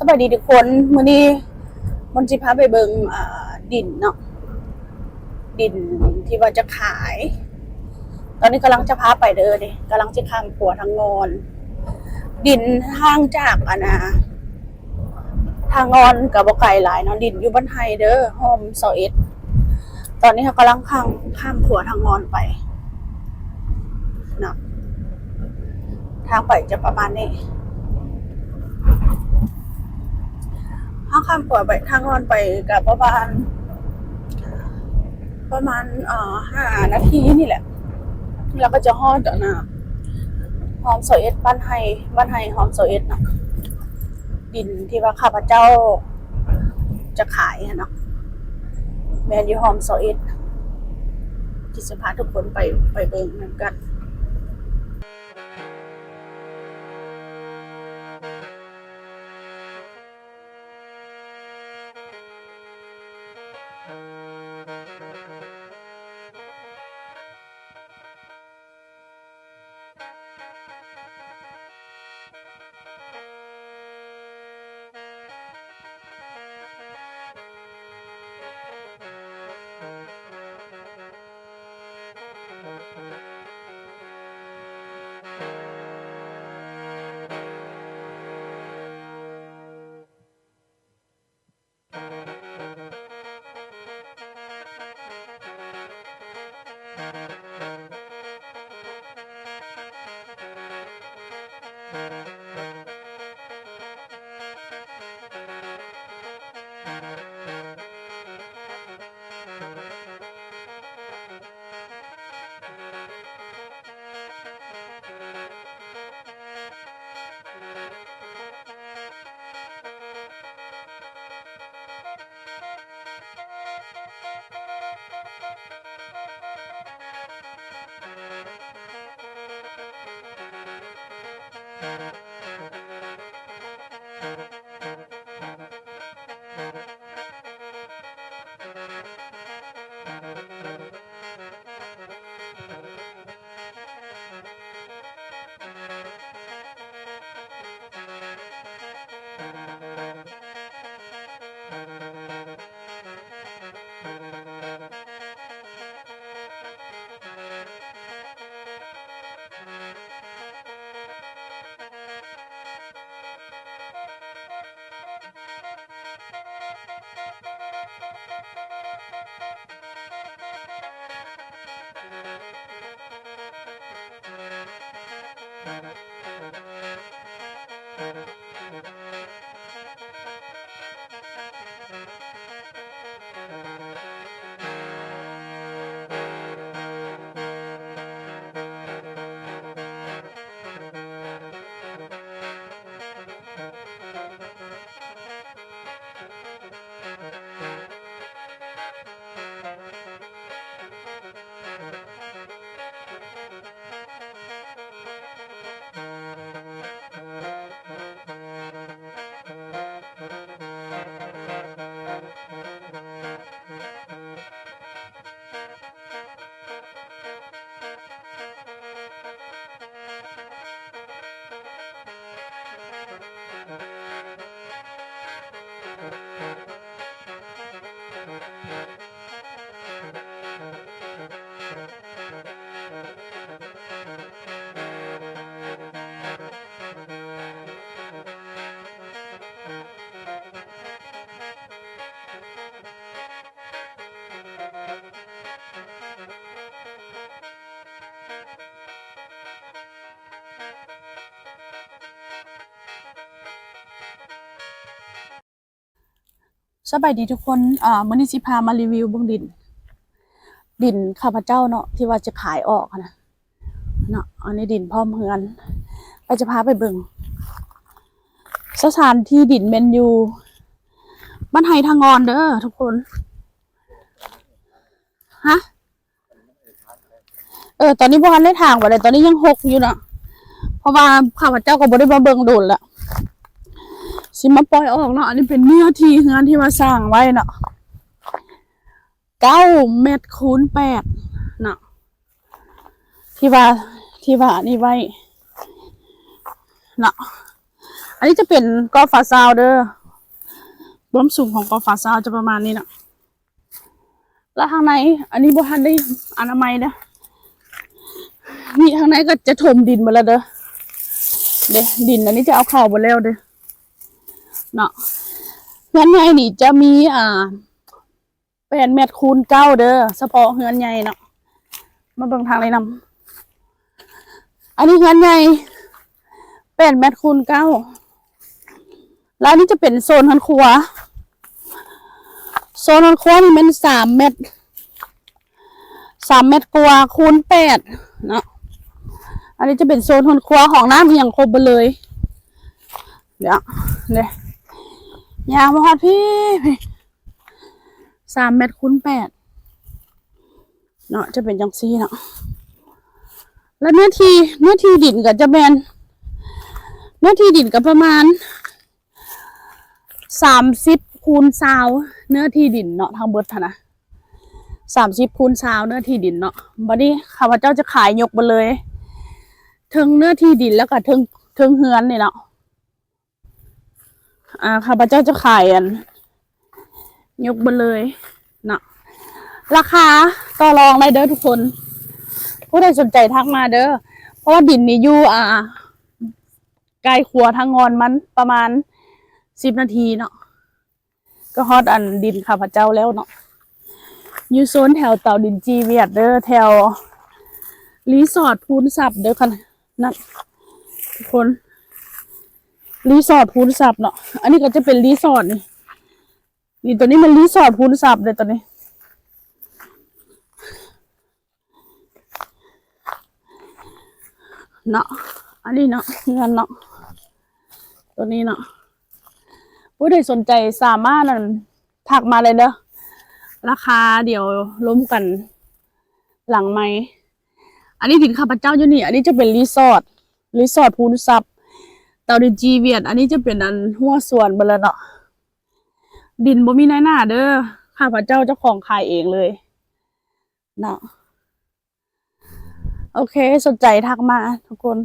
สบายดีทุกคนมื้อนี้มันสิพาไปเบิ่งดินเนาะดินที่ว่าจะขายตอนนี้กำลังจะพาไปเด้อนี่กำลังสิข้ามขัวทางงอนดินทางจากทางงอนก็บ่ไกลหลายเนาะดินอยู่บ้านไฮเด้อโฮม21ตอนนี้เรากำลังข้ามขัวทางงอนไปเนาะทางไปจะประมาณนี้ข้ามขัวไปทางงอนไปก็ประมาณ5 นาทีนี่แหละแล้วก็จะฮอดนะหอม21บ้านไฮหอม21เนาะดินที่ว่าข้าพเจ้าจะขายเนาะแม่นอยู่หอม21ที่จะพาทุกคนไปเบิ่งนำกันสบายดีทุกคนมื้อนี้สิพามารีวิวเบิ่งดินข้าพเจ้าเนาะที่ว่าจะขายออกนะเนาะอันนี้ดินพร้อมเฮือนไปจะพาไปเบิ่งสถานที่ดินแม่นอยู่บ้านไฮทางงอนเด้อทุกคนฮะตอนนี้บ่ทันได้ทางว่าได้ตอนนี้ยัง6อยู่เนาะเพราะว่าข้าพเจ้าก็บ่ได้มาเบิ่งโดนละสิมาปล่อยออกเนาะอันนี้เป็นเนื้อที่งานที่มาสร้างไว้เนาะ9 เมตรคูณ 8เนาะที่ว่านี่ไว้เนาะ อันนี้จะเป็นกอฟ้าซาวเด้อความสูงของกอฟ้าซาวจะประมาณนี้นะแล้วทางในอันนี้บ่ทันได้อนามัยนะนี่ทางในก็จะถมดินมาแล้วเด้อดินอันนี้จะเอาเข้าหมดแล้วเด้อเนาะเฮือนใหญ่นี่จะมี8 เมตรคูณ 9เด้อเฉพาะเฮือนใหญ่เนาะมาเบิ่งทางเลยนำอันนี้เฮือนใหญ่8 เมตรคูณ 9แล้วนี่จะเป็นโซนหันครัวนี่มัน3 เมตรกว่าคูณ 8เนาะอันนี้จะเป็นโซนหันครัวของน้ำอย่างครบไปเลยเดี๋ยวยางมาฮอดพี่3 เมตรคูณ 8เนาะจะเป็นจังซี่เนาะแล้วเนื้อที่ดินก็จะเป็นเนื้อที่ดินก็ประมาณ30 คูณ 20เนื้อที่ดินเนาะทางเบิดนะ30 คูณ 20เนื้อที่ดินเนาะบัดนี้ข้าพเจ้าจะขายยกไปเลยถึงเนื้อที่ดินแล้วก็ถึงเฮือนนี่เนาะข้าพเจ้าจะขายยกไปเลยเนาะราคาต่อรองได้เด้อทุกคนผู้ใดสนใจทักมาเด้อเพราะว่าดินนี่อยู่ไกลขัวทางงอนมันประมาณ10 นาทีเนาะก็ฮอดดินข้าพเจ้าแล้วเนาะอยู่โซนแถวเต่าดินจีเวียดเด้อแถวรีสอร์ทพูนศัพท์เด้อค่ะนั่นทุกคนรีสอร์ทพูนศัพท์เนาะอันนี้ก็จะเป็นรีสอร์ทนี่ตัวนี้มันรีสอร์ทพูนศัพท์เลยตัวนี้เนาะอันนี้เนาะเงินเนาะตัวนี้เนาะผู้ใดสนใจสามารถทักมาเลยเด้อราคาเดี๋ยวล้มกันหลังไมค์อันนี้ดินข้าพเจ้าอยู่นี่อันนี้จะเป็นรีสอร์ทพูนศัพท์เตาดินจีเวียดอันนี้จะเป็นหัวสวนไปเลยเนาะดินบ่มีนายหน้าเด้อข้าพเจ้าเจ้าของขายเองเลยเนาะโอเคสนใจทักมาทุกคน